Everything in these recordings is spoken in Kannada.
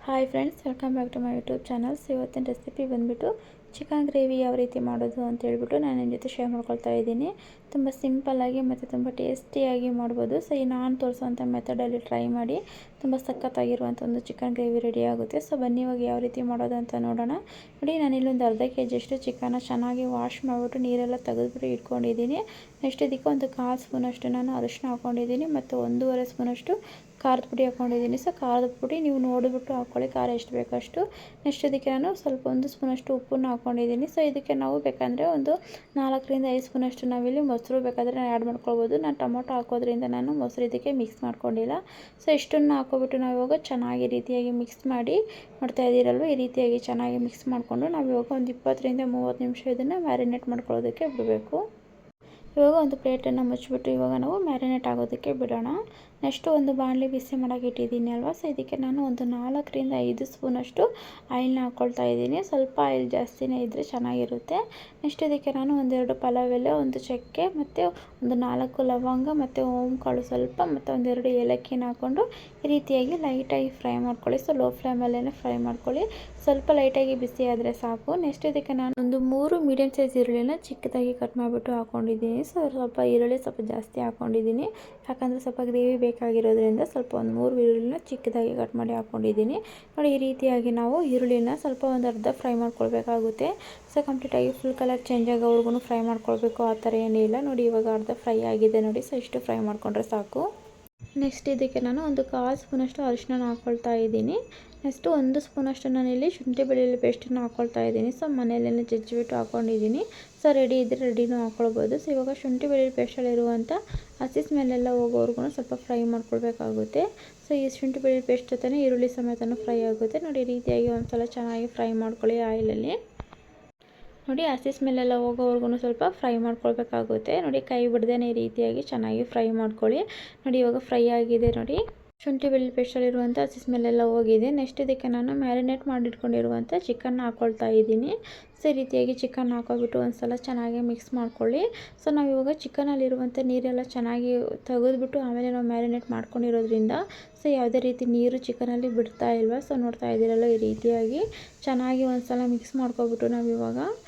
Hi friends, welcome back to my YouTube channels. ಇವತ್ತಿನ ರೆಸಿಪಿ ಬಂದುಬಿಟ್ಟು ಚಿಕನ್ ಗ್ರೇವಿ ಯಾವ ರೀತಿ ಮಾಡೋದು ಅಂತ ಹೇಳ್ಬಿಟ್ಟು ನಾನು ನಿಮ್ಮ ಜೊತೆ ಶೇರ್ ಮಾಡ್ಕೊಳ್ತಾ ಇದ್ದೀನಿ. ತುಂಬ ಸಿಂಪಲ್ಲಾಗಿ ಮತ್ತು ತುಂಬ ಟೇಸ್ಟಿಯಾಗಿ ಮಾಡ್ಬೋದು. ಸೊ ಈ ನಾನು ತೋರಿಸೋವಂಥ ಮೆಥಡಲ್ಲಿ ಟ್ರೈ ಮಾಡಿ ತುಂಬ ಸಖತ್ತಾಗಿರುವಂಥ ಒಂದು ಚಿಕನ್ ಗ್ರೇವಿ ರೆಡಿ ಆಗುತ್ತೆ. ಸೊ ಬನ್ನಿ ಇವಾಗ ಯಾವ ರೀತಿ ಮಾಡೋದು ಅಂತ ನೋಡೋಣ. ನೋಡಿ, ನಾನಿಲ್ಲೊಂದು ಅರ್ಧ kg ಚಿಕನ್ನ ಚೆನ್ನಾಗಿ ವಾಶ್ ಮಾಡಿಬಿಟ್ಟು ನೀರೆಲ್ಲ ತೆಗೆದುಬಿಟ್ಟು ಇಟ್ಕೊಂಡಿದ್ದೀನಿ. ನೆಕ್ಸ್ಟ್ ಇದಕ್ಕೆ ಒಂದು 1/4 ಸ್ಪೂನಷ್ಟು ನಾನು ಅರಿಶಿನ ಹಾಕ್ಕೊಂಡಿದ್ದೀನಿ ಮತ್ತು 1.5 ಸ್ಪೂನಷ್ಟು ಖಾರದ ಪುಡಿ ಹಾಕ್ಕೊಂಡಿದ್ದೀನಿ. ಸೊ ಖಾರದ ಪುಡಿ ನೀವು ನೋಡಿಬಿಟ್ಟು ಹಾಕ್ಕೊಳ್ಳಿ, ಖಾರ ಎಷ್ಟು ಬೇಕಷ್ಟು. ನೆಕ್ಸ್ಟ್ ಇದಕ್ಕೆ ನಾನು ಸ್ವಲ್ಪ 1 ಸ್ಪೂನಷ್ಟು ಉಪ್ಪನ್ನು ಹಾಕ್ಕೊಂಡಿದ್ದೀನಿ. ಸೊ ಇದಕ್ಕೆ ನಾವು ಬೇಕಂದರೆ ಒಂದು 4 ರಿಂದ 5 ಸ್ಪೂನಷ್ಟು ನಾವಿಲ್ಲಿ ಮೊಸರು ಬೇಕಾದರೆ ಆ್ಯಡ್ ಮಾಡ್ಕೊಳ್ಬೋದು. ನಾನು ಟೊಮೊಟೊ ಹಾಕೋದ್ರಿಂದ ನಾನು ಮೊಸರು ಇದಕ್ಕೆ ಮಿಕ್ಸ್ ಮಾಡ್ಕೊಂಡಿಲ್ಲ. ಸೊ ಇಷ್ಟನ್ನು ಹಾಕ್ಕೊಬಿಟ್ಟು ನಾವು ಇವಾಗ ಚೆನ್ನಾಗಿ ರೀತಿಯಾಗಿ ಮಿಕ್ಸ್ ಮಾಡಿ ಮಾಡ್ತಾ ಇದ್ದೀರಲ್ವ, ಈ ರೀತಿಯಾಗಿ ಚೆನ್ನಾಗಿ ಮಿಕ್ಸ್ ಮಾಡಿಕೊಂಡು ನಾವು ಇವಾಗ ಒಂದು 20 ರಿಂದ 30 ನಿಮಿಷ ಇದನ್ನು ಮ್ಯಾರಿನೇಟ್ ಮಾಡ್ಕೊಳ್ಳೋದಕ್ಕೆ ಬಿಡಬೇಕು. ಇವಾಗ ಒಂದು ಪ್ಲೇಟನ್ನು ಮುಚ್ಚಿಬಿಟ್ಟು ಇವಾಗ ನಾವು ಮ್ಯಾರಿನೇಟ್ ಆಗೋದಕ್ಕೆ ಬಿಡೋಣ. ನೆಕ್ಸ್ಟು ಒಂದು ಬಾಣಲಿ ಬಿಸಿ ಮಾಡೋಕ್ಕೆ ಇಟ್ಟಿದ್ದೀನಿ ಅಲ್ವಾ. ಸೊ ಇದಕ್ಕೆ ನಾನು ಒಂದು 4 ರಿಂದ 5 ಸ್ಪೂನಷ್ಟು ಆಯಿಲ್ನ ಹಾಕ್ಕೊಳ್ತಾ ಇದ್ದೀನಿ. ಸ್ವಲ್ಪ ಆಯಿಲ್ ಜಾಸ್ತಿನೇ ಇದ್ದರೆ ಚೆನ್ನಾಗಿರುತ್ತೆ. ನೆಕ್ಸ್ಟ್ ಇದಕ್ಕೆ ನಾನು 1-2 ಪಲಾವ್ ಎಲೆ, ಒಂದು ಚಕ್ಕೆ ಮತ್ತು ಒಂದು 4 ಲವಂಗ ಮತ್ತು ಓಮ್ ಕಾಳು ಸ್ವಲ್ಪ ಮತ್ತು 1-2 ಏಲಕ್ಕಿನ ಹಾಕ್ಕೊಂಡು ಈ ರೀತಿಯಾಗಿ ಲೈಟಾಗಿ ಫ್ರೈ ಮಾಡ್ಕೊಳ್ಳಿ. ಸೊ ಲೋ ಫ್ಲೇಮಲ್ಲೇ ಫ್ರೈ ಮಾಡ್ಕೊಳ್ಳಿ, ಸ್ವಲ್ಪ ಲೈಟಾಗಿ ಬಿಸಿ ಆದರೆ ಸಾಕು. ನೆಕ್ಸ್ಟ್ ಇದಕ್ಕೆ ನಾನು ಒಂದು 3 ಮೀಡಿಯಮ್ ಸೈಜ್ ಈರುಳ್ಳಿನ ಚಿಕ್ಕದಾಗಿ ಕಟ್ ಮಾಡಿಬಿಟ್ಟು ಹಾಕ್ಕೊಂಡಿದ್ದೀನಿ. ಸೊ ಸ್ವಲ್ಪ ಈರುಳ್ಳಿ ಸ್ವಲ್ಪ ಜಾಸ್ತಿ ಹಾಕ್ಕೊಂಡಿದ್ದೀನಿ, ಯಾಕಂದರೆ ಸ್ವಲ್ಪ ಗ್ರೇವಿ ಬೇಕಾಗಿರೋದ್ರಿಂದ ಸ್ವಲ್ಪ ಒಂದು 3 ಈರುಳ್ಳಿನ ಚಿಕ್ಕದಾಗಿ ಕಟ್ ಮಾಡಿ ಹಾಕ್ಕೊಂಡಿದ್ದೀನಿ. ನೋಡಿ, ಈ ರೀತಿಯಾಗಿ ನಾವು ಈರುಳ್ಳಿನ ಸ್ವಲ್ಪ ಒಂದು ಅರ್ಧ ಫ್ರೈ ಮಾಡ್ಕೊಳ್ಬೇಕಾಗುತ್ತೆ. ಸೊ ಕಂಪ್ಲೀಟಾಗಿ ಫುಲ್ ಕಲರ್ ಚೇಂಜ್ ಆಗೋವರೆಗೂ ಫ್ರೈ ಮಾಡ್ಕೊಳ್ಬೇಕು, ಆ ಥರ ಏನಿಲ್ಲ. ನೋಡಿ, ಇವಾಗ ಅರ್ಧ ಫ್ರೈ ಆಗಿದೆ ನೋಡಿ. ಸೊ ಇಷ್ಟು ಫ್ರೈ ಮಾಡಿಕೊಂಡ್ರೆ ಸಾಕು. ನೆಕ್ಸ್ಟ್ ಇದಕ್ಕೆ ನಾನು ಒಂದು 1/4 ಸ್ಪೂನಷ್ಟು ಅರಿಶಿನ ಹಾಕ್ಕೊಳ್ತಾ ಇದ್ದೀನಿ. ನೆಕ್ಸ್ಟು 1 ಸ್ಪೂನಷ್ಟು ನಾನಿಲ್ಲಿ ಶುಂಠಿ ಬೆಳ್ಳುಳ್ಳಿ ಪೇಸ್ಟನ್ನು ಹಾಕ್ಕೊಳ್ತಾ ಇದ್ದೀನಿ. ಸೊ ಮನೆಯಲ್ಲೇ ಜಜ್ಜಿಬಿಟ್ಟು ಹಾಕ್ಕೊಂಡಿದ್ದೀನಿ. ಸೊ ರೆಡಿ ಇದ್ದರೆ ರೆಡಿನೂ ಹಾಕ್ಕೊಳ್ಬೋದು. ಸೊ ಇವಾಗ ಶುಂಠಿ ಬೆಳ್ಳುಳ್ಳಿ ಪೇಸ್ಟಲ್ಲಿರುವಂಥ ಹಸಿ ಸ್ಮೆಲ್ಲೆಲ್ಲ ಹೋಗೋವರೆಗೂ ಸ್ವಲ್ಪ ಫ್ರೈ ಮಾಡ್ಕೊಳ್ಬೇಕಾಗುತ್ತೆ. ಸೊ ಈ ಶುಂಠಿ ಬೆಳ್ಳುಳ್ಳಿ ಪೇಸ್ಟ್ ಜೊತೆ ಈರುಳ್ಳಿ ಸಮೇತನೂ ಫ್ರೈ ಆಗುತ್ತೆ. ನೋಡಿ, ಈ ರೀತಿಯಾಗಿ ಒಂದು ಸಲ ಚೆನ್ನಾಗಿ ಫ್ರೈ ಮಾಡ್ಕೊಳ್ಳಿ ಆಯಿಲಲ್ಲಿ. ನೋಡಿ, ಹಸಿ ಸ್ಮೆಲ್ಲೆಲ್ಲ ಹೋಗೋವರೆಗೂ ಸ್ವಲ್ಪ ಫ್ರೈ ಮಾಡ್ಕೊಳ್ಬೇಕಾಗುತ್ತೆ. ನೋಡಿ, ಕೈ ಬಿಡದೇ ಈ ರೀತಿಯಾಗಿ ಚೆನ್ನಾಗಿ ಫ್ರೈ ಮಾಡ್ಕೊಳ್ಳಿ. ನೋಡಿ, ಇವಾಗ ಫ್ರೈ ಆಗಿದೆ. ನೋಡಿ, ಶುಂಠಿ ಬೆಳ್ಳುಳ್ಳಿ ಪೇಸ್ಟಲ್ಲಿರುವಂಥ ಹಸಿ ಸ್ಮೆಲ್ಲೆಲ್ಲ ಹೋಗಿದೆ. ನೆಕ್ಸ್ಟ್ ಇದಕ್ಕೆ ನಾನು ಮ್ಯಾರಿನೇಟ್ ಮಾಡಿಟ್ಕೊಂಡಿರುವಂಥ ಚಿಕನ್ನ ಹಾಕ್ಕೊಳ್ತಾ ಇದ್ದೀನಿ. ಸೊ ಈ ರೀತಿಯಾಗಿ ಚಿಕನ್ ಹಾಕೋಬಿಟ್ಟು ಒಂದು ಸಲ ಚೆನ್ನಾಗಿ ಮಿಕ್ಸ್ ಮಾಡ್ಕೊಳ್ಳಿ. ಸೊ ನಾವು ಇವಾಗ ಚಿಕನಲ್ಲಿರುವಂಥ ನೀರೆಲ್ಲ ಚೆನ್ನಾಗಿ ತೆಗೆದುಬಿಟ್ಟು ಆಮೇಲೆ ನಾವು ಮ್ಯಾರಿನೇಟ್ ಮಾಡ್ಕೊಂಡಿರೋದ್ರಿಂದ ಸೊ ಯಾವುದೇ ರೀತಿ ನೀರು ಚಿಕನಲ್ಲಿ ಬಿಡ್ತಾ ಇಲ್ವಾ. ಸೊ ನೋಡ್ತಾ ಇದ್ದೀರಲ್ಲ, ಈ ರೀತಿಯಾಗಿ ಚೆನ್ನಾಗಿ ಒಂದು ಸಲ ಮಿಕ್ಸ್ ಮಾಡ್ಕೊಬಿಟ್ಟು ನಾವು ಇವಾಗ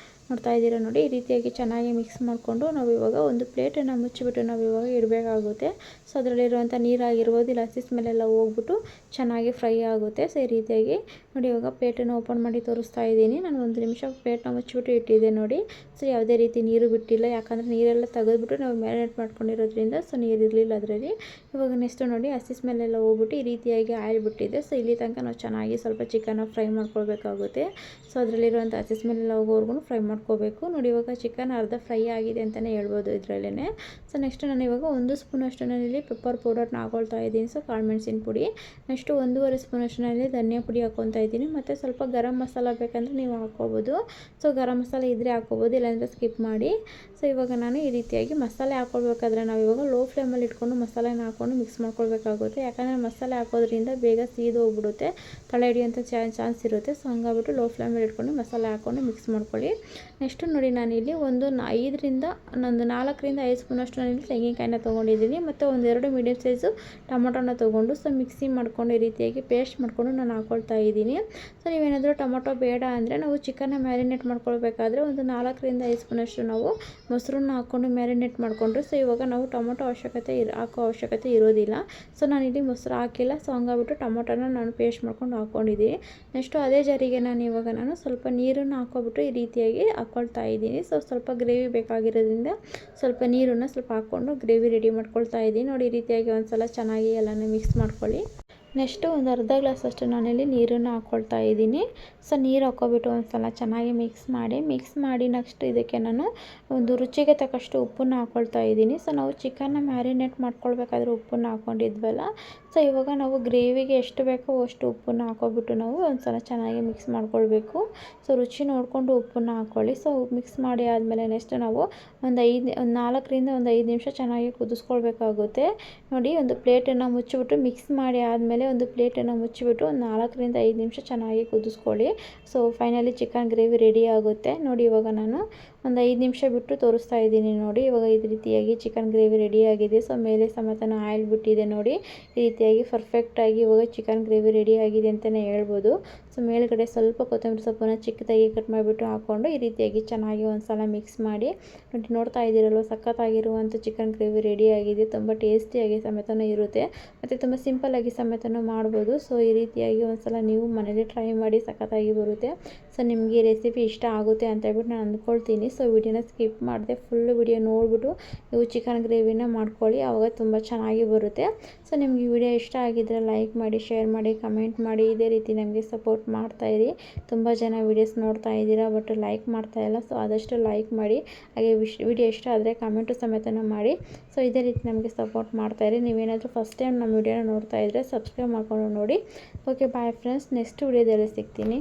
ನೋಡ್ತಾ ಇದ್ದೀರಾ ನೋಡಿ, ಈ ರೀತಿಯಾಗಿ ಚೆನ್ನಾಗಿ ಮಿಕ್ಸ್ ಮಾಡಿಕೊಂಡು ನಾವು ಇವಾಗ ಒಂದು ಪ್ಲೇಟನ್ನು ಮುಚ್ಚಿಬಿಟ್ಟು ನಾವು ಇವಾಗ ಇಡಬೇಕಾಗುತ್ತೆ. ಸೊ ಅದರಲ್ಲಿರುವಂಥ ನೀರಾಗಿರ್ಬೋದು, ಇಲ್ಲ ಹಸಿ ಸ್ಮೆಲ್ಲೆಲ್ಲ ಹೋಗ್ಬಿಟ್ಟು ಚೆನ್ನಾಗಿ ಫ್ರೈ ಆಗುತ್ತೆ. ಸೊ ಈ ರೀತಿಯಾಗಿ ನೋಡಿ, ಇವಾಗ ಪ್ಲೇಟನ್ನು ಓಪನ್ ಮಾಡಿ ತೋರಿಸ್ತಾ ಇದ್ದೀನಿ. ನಾನು 1 ನಿಮಿಷ ಪ್ಲೇಟ್ನ ಮುಚ್ಚಿಬಿಟ್ಟು ಇಟ್ಟಿದ್ದೆ ನೋಡಿ. ಸೊ ಯಾವುದೇ ರೀತಿ ನೀರು ಬಿಟ್ಟಿಲ್ಲ, ಯಾಕಂದರೆ ನೀರೆಲ್ಲ ತೆಗೆದುಬಿಟ್ಟು ನಾವು ಮ್ಯಾರಿನೇಟ್ ಮಾಡ್ಕೊಂಡಿರೋದ್ರಿಂದ ಸೊ ನೀರಿರಲಿಲ್ಲ ಅದರಲ್ಲಿ. ಇವಾಗ ನೆಕ್ಸ್ಟು ನೋಡಿ, ಹಸಿ ಸ್ಮೆಲ್ಲೆಲ್ಲ ಹೋಗ್ಬಿಟ್ಟು ಈ ರೀತಿಯಾಗಿ ಆಯಿಲ್ ಬಿಟ್ಟಿದೆ. ಸೊ ಇಲ್ಲಿ ತನಕ ನಾವು ಚೆನ್ನಾಗಿ ಸ್ವಲ್ಪ ಚಿಕನ್ನ ಫ್ರೈ ಮಾಡ್ಕೊಳ್ಬೇಕಾಗುತ್ತೆ. ಸೊ ಅದರಲ್ಲಿರುವಂಥ ಹಸಿ ಸ್ಮೆಲ್ಲೆಲ್ಲ ಹೋಗೋವರೆಗೂ ಫ್ರೈ ಮಾಡ್ಕೋಬೇಕು. ನೋಡಿ, ಇವಾಗ ಚಿಕನ್ ಅರ್ಧ ಫ್ರೈ ಆಗಿದೆ ಅಂತಲೇ ಹೇಳ್ಬೋದು ಇದರಲ್ಲೇ. ಸೊ ನೆಕ್ಸ್ಟ್ ನಾನು ಇವಾಗ 1 ಸ್ಪೂನಷ್ಟು ನಾನಿಲ್ಲಿ ಪೆಪ್ಪರ್ ಪೌಡರ್ನ ಹಾಕ್ಕೊಳ್ತಾ ಇದ್ದೀನಿ. ಸೊ ಕಾಳು ಮೆಣಸಿನ ಪುಡಿ. ನೆಕ್ಸ್ಟು 1.5 ಸ್ಪೂನಷ್ಟು ನಾನಿಲ್ಲಿ ಧನಿಯಾ ಪುಡಿ ಹಾಕ್ಕೊತಾ ಇದ್ದೀನಿ. ಮತ್ತು ಸ್ವಲ್ಪ ಗರಂ ಮಸಾಲ ಬೇಕಂದರೆ ನೀವು ಹಾಕ್ಕೋಬೋದು. ಸೊ ಗರಂ ಮಸಾಲ ಇದ್ದರೆ ಹಾಕ್ಕೋಬೋದು, ಇಲ್ಲಾಂದರೆ ಸ್ಕಿಪ್ ಮಾಡಿ. ಸೊ ಇವಾಗ ನಾನು ಈ ರೀತಿಯಾಗಿ ಮಸಾಲೆ ಹಾಕ್ಕೊಳ್ಬೇಕಾದ್ರೆ ನಾವು ಇವಾಗ ಲೋ ಫ್ಲೇಮಲ್ಲಿ ಇಟ್ಕೊಂಡು ಮಸಾಲೆನ ಹಾಕ್ಕೊಂಡು ಮಿಕ್ಸ್ ಮಾಡ್ಕೊಳ್ಬೇಕಾಗುತ್ತೆ. ಯಾಕಂದರೆ ಮಸಾಲೆ ಹಾಕೋದ್ರಿಂದ ಬೇಗ ಸೀದು ಹೋಗ್ಬಿಡುತ್ತೆ, ತಲೆ ಹಿಡಿಯೋಂಥ ಚಾನ್ಸ್ ಇರುತ್ತೆ. ಸೊ ಹಂಗಾಗ್ಬಿಟ್ಟು ಲೋ ಫ್ಲೇಮಲ್ಲಿ ಇಟ್ಕೊಂಡು ಮಸಾಲೆ ಹಾಕ್ಕೊಂಡು ಮಿಕ್ಸ್ ಮಾಡ್ಕೊಳ್ಳಿ. ನೆಕ್ಸ್ಟು ನೋಡಿ, ನಾನಿಲ್ಲಿ ಒಂದು 4 ರಿಂದ 5 ಸ್ಪೂನಷ್ಟು ನಾನಿಲ್ಲಿ ತೆಂಗಿನಕಾಯಿನ ತೊಗೊಂಡಿದ್ದೀನಿ ಮತ್ತು 1-2 ಮೀಡಿಯಮ್ ಸೈಜು ಟೊಮೊಟೊನ ತೊಗೊಂಡು ಸೊ ಮಿಕ್ಸಿ ಮಾಡ್ಕೊಂಡು ಈ ರೀತಿಯಾಗಿ ಪೇಸ್ಟ್ ಮಾಡಿಕೊಂಡು ನಾನು ಹಾಕ್ಕೊಳ್ತಾ ಇದ್ದೀನಿ. ಸೊ ನೀವೇನಾದರೂ ಟೊಮೊಟೊ ಬೇಡ ಅಂದರೆ ನಾವು ಚಿಕನ್ನ ಮ್ಯಾರಿನೇಟ್ ಮಾಡ್ಕೊಳ್ಬೇಕಾದ್ರೆ ಒಂದು 4 ರಿಂದ 5 ಸ್ಪೂನಷ್ಟು ನಾವು ಮೊಸರನ್ನ ಹಾಕ್ಕೊಂಡು ಮ್ಯಾರಿನೇಟ್ ಮಾಡಿಕೊಂಡ್ರೆ ಸೊ ಇವಾಗ ನಾವು ಟೊಮೊಟೊ ಹಾಕೋ ಅವಶ್ಯಕತೆ ಇರೋದಿಲ್ಲ. ಸೊ ನಾನಿಲ್ಲಿ ಮೊಸರು ಹಾಕಿಲ್ಲ. ಸೊ ಹಂಗಾಗ್ಬಿಟ್ಟು ಟೊಮೊಟೊನ ನಾನು ಪೇಸ್ಟ್ ಮಾಡ್ಕೊಂಡು ಹಾಕ್ಕೊಂಡಿದ್ದೀನಿ. ನೆಕ್ಸ್ಟು ಅದೇ ಜಾರಿಗೆ ನಾನು ಸ್ವಲ್ಪ ನೀರನ್ನು ಹಾಕ್ಕೊಬಿಟ್ಟು ಈ ರೀತಿಯಾಗಿ ಹಾಕ್ಕೊಳ್ತಾ ಇದ್ದೀನಿ. ಸೊ ಸ್ವಲ್ಪ ಗ್ರೇವಿ ಬೇಕಾಗಿರೋದ್ರಿಂದ ಸ್ವಲ್ಪ ನೀರನ್ನು ಸ್ವಲ್ಪ ಹಾಕ್ಕೊಂಡು ಗ್ರೇವಿ ರೆಡಿ ಮಾಡ್ಕೊಳ್ತಾ ಇದ್ದೀನಿ. ನೋಡಿ, ಈ ರೀತಿಯಾಗಿ ಒಂದು ಸಲ ಚೆನ್ನಾಗಿ ಎಲ್ಲನೂ ಮಿಕ್ಸ್ ಮಾಡ್ಕೊಳ್ಳಿ. ನೆಕ್ಸ್ಟು ಒಂದು ಅರ್ಧ ಗ್ಲಾಸಷ್ಟು ನಾನಿಲ್ಲಿ ನೀರನ್ನು ಹಾಕ್ಕೊಳ್ತಾ ಇದ್ದೀನಿ. ಸೊ ನೀರು ಹಾಕ್ಕೊಬಿಟ್ಟು ಒಂದು ಸಲ ಚೆನ್ನಾಗಿ ಮಿಕ್ಸ್ ಮಾಡಿ ನೆಕ್ಸ್ಟ್ ಇದಕ್ಕೆ ನಾನು ಒಂದು ರುಚಿಗೆ ತಕ್ಕಷ್ಟು ಉಪ್ಪನ್ನು ಹಾಕ್ಕೊಳ್ತಾ ಇದ್ದೀನಿ. ಸೊ ನಾವು ಚಿಕನ್ನ ಮ್ಯಾರಿನೇಟ್ ಮಾಡ್ಕೊಳ್ಬೇಕಾದ್ರೆ ಉಪ್ಪನ್ನು ಹಾಕ್ಕೊಂಡಿದ್ವಲ್ಲ. ಸೊ ಇವಾಗ ನಾವು ಗ್ರೇವಿಗೆ ಎಷ್ಟು ಬೇಕೋ ಅಷ್ಟು ಉಪ್ಪನ್ನು ಹಾಕ್ಕೊಬಿಟ್ಟು ನಾವು ಒಂದು ಸಲ ಚೆನ್ನಾಗಿ ಮಿಕ್ಸ್ ಮಾಡ್ಕೊಳ್ಬೇಕು. ಸೊ ರುಚಿ ನೋಡಿಕೊಂಡು ಉಪ್ಪನ್ನು ಹಾಕ್ಕೊಳ್ಳಿ. ಸೊ ಮಿಕ್ಸ್ ಮಾಡಿ ಆದಮೇಲೆ ನೆಕ್ಸ್ಟ್ ನಾವು ಒಂದು 4 ರಿಂದ 5 ನಿಮಿಷ ಚೆನ್ನಾಗಿ ಕುದಿಸ್ಕೊಳ್ಬೇಕಾಗುತ್ತೆ. ನೋಡಿ, ಒಂದು ಪ್ಲೇಟನ್ನು ಮುಚ್ಚಿಬಿಟ್ಟು ಮಿಕ್ಸ್ ಮಾಡಿ ಆದಮೇಲೆ ಒಂದು ಪ್ಲೇಟನ್ನು ಮುಚ್ಚಿಬಿಟ್ಟು ಒಂದು 4 ರಿಂದ 5 ನಿಮಿಷ ಚೆನ್ನಾಗಿ ಕುದಿಸ್ಕೊಳ್ಳಿ. So finally chicken gravy ready ಆಗುತ್ತೆ. ನೋಡಿ, ಇವಾಗ ನಾನು ಒಂದು 5 ನಿಮಿಷ ಬಿಟ್ಟು ತೋರಿಸ್ತಾ ಇದ್ದೀನಿ. ನೋಡಿ, ಇವಾಗ ಈ ರೀತಿಯಾಗಿ ಚಿಕನ್ ಗ್ರೇವಿ ರೆಡಿ ಆಗಿದೆ. ಸೊ ಮೇಲೆ ಸಮೇತ ಆಯಿಲ್ ಬಿಟ್ಟಿದೆ ನೋಡಿ, ಈ ರೀತಿಯಾಗಿ ರೀತಿಯಾಗಿ ಪರ್ಫೆಕ್ಟಾಗಿ ಇವಾಗ ಚಿಕನ್ ಗ್ರೇವಿ ರೆಡಿ ಆಗಿದೆ ಅಂತಲೇ ಹೇಳ್ಬೋದು. ಸೊ ಮೇಲ್ಗಡೆ ಸ್ವಲ್ಪ ಕೊತ್ತಂಬರಿ ಸೊಪ್ಪನ್ನು ಚಿಕ್ಕದಾಗಿ ಕಟ್ ಮಾಡಿಬಿಟ್ಟು ಹಾಕ್ಕೊಂಡು ಈ ರೀತಿಯಾಗಿ ಚೆನ್ನಾಗಿ ಒಂದ್ಸಲ ಮಿಕ್ಸ್ ಮಾಡಿ ನೋಡ್ತಾ ಇದ್ದೀರಲ್ವ, ಸಖತ್ತಾಗಿರುವಂಥ ಚಿಕನ್ ಗ್ರೇವಿ ರೆಡಿ ಆಗಿದೆ. ತುಂಬ ಟೇಸ್ಟಿಯಾಗಿ ಸಮೇತನೂ ಇರುತ್ತೆ ಮತ್ತು ತುಂಬ ಸಿಂಪಲ್ಲಾಗಿ ಸಮೇತನೂ ಮಾಡ್ಬೋದು. ಸೊ ಈ ರೀತಿಯಾಗಿ ಒಂದ್ಸಲ ನೀವು ಮನೇಲಿ ಟ್ರೈ ಮಾಡಿ, ಸಖತ್ತಾಗಿ ಬರುತ್ತೆ. ಸೊ ನಿಮಗೆ ಈ ರೆಸಿಪಿ ಇಷ್ಟ ಆಗುತ್ತೆ ಅಂತ ಹೇಳ್ಬಿಟ್ಟು ನಾನು ಅಂದ್ಕೊಳ್ತೀನಿ. ಸೊ ವಿಡಿಯೋನ ಸ್ಕಿಪ್ ಮಾಡಿದೆ ಫುಲ್ ವಿಡಿಯೋ ನೋಡಿಬಿಟ್ಟು ನೀವು ಚಿಕನ್ ಗ್ರೇವಿನ ಮಾಡ್ಕೊಳ್ಳಿ, ಆವಾಗ ತುಂಬ ಚೆನ್ನಾಗಿ ಬರುತ್ತೆ. ಸೊ ನಿಮ್ಗೆ ಈ ವಿಡಿಯೋ ಇಷ್ಟ ಆಗಿದ್ದರೆ ಲೈಕ್ ಮಾಡಿ, ಶೇರ್ ಮಾಡಿ, ಕಮೆಂಟ್ ಮಾಡಿ. ಇದೇ ರೀತಿ ನಮಗೆ ಸಪೋರ್ಟ್ ಮಾಡ್ತಾಯಿರಿ. ತುಂಬ ಜನ ವೀಡಿಯೋಸ್ ನೋಡ್ತಾ ಇದ್ದೀರಾ ಬಟ್ ಲೈಕ್ ಮಾಡ್ತಾಯಿಲ್ಲ. ಸೊ ಆದಷ್ಟು ಲೈಕ್ ಮಾಡಿ, ಹಾಗೆ ವಿಡಿಯೋ ಇಷ್ಟ ಆದರೆ ಕಮೆಂಟು ಸಮೇತನೂ ಮಾಡಿ. ಸೊ ಇದೇ ರೀತಿ ನಮಗೆ ಸಪೋರ್ಟ್ ಮಾಡ್ತಾಯಿರಿ. ನೀವೇನಾದರೂ ಫಸ್ಟ್ ಟೈಮ್ ನಮ್ಮ ವಿಡಿಯೋನ ನೋಡ್ತಾ ಇದ್ದರೆ ಸಬ್ಸ್ಕ್ರೈಬ್ ಮಾಡ್ಕೊಂಡು ನೋಡಿ. ಓಕೆ ಬಾಯ್ ಫ್ರೆಂಡ್ಸ್, ನೆಕ್ಸ್ಟ್ ವಿಡಿಯೋದಲ್ಲಿ ಸಿಗ್ತೀನಿ.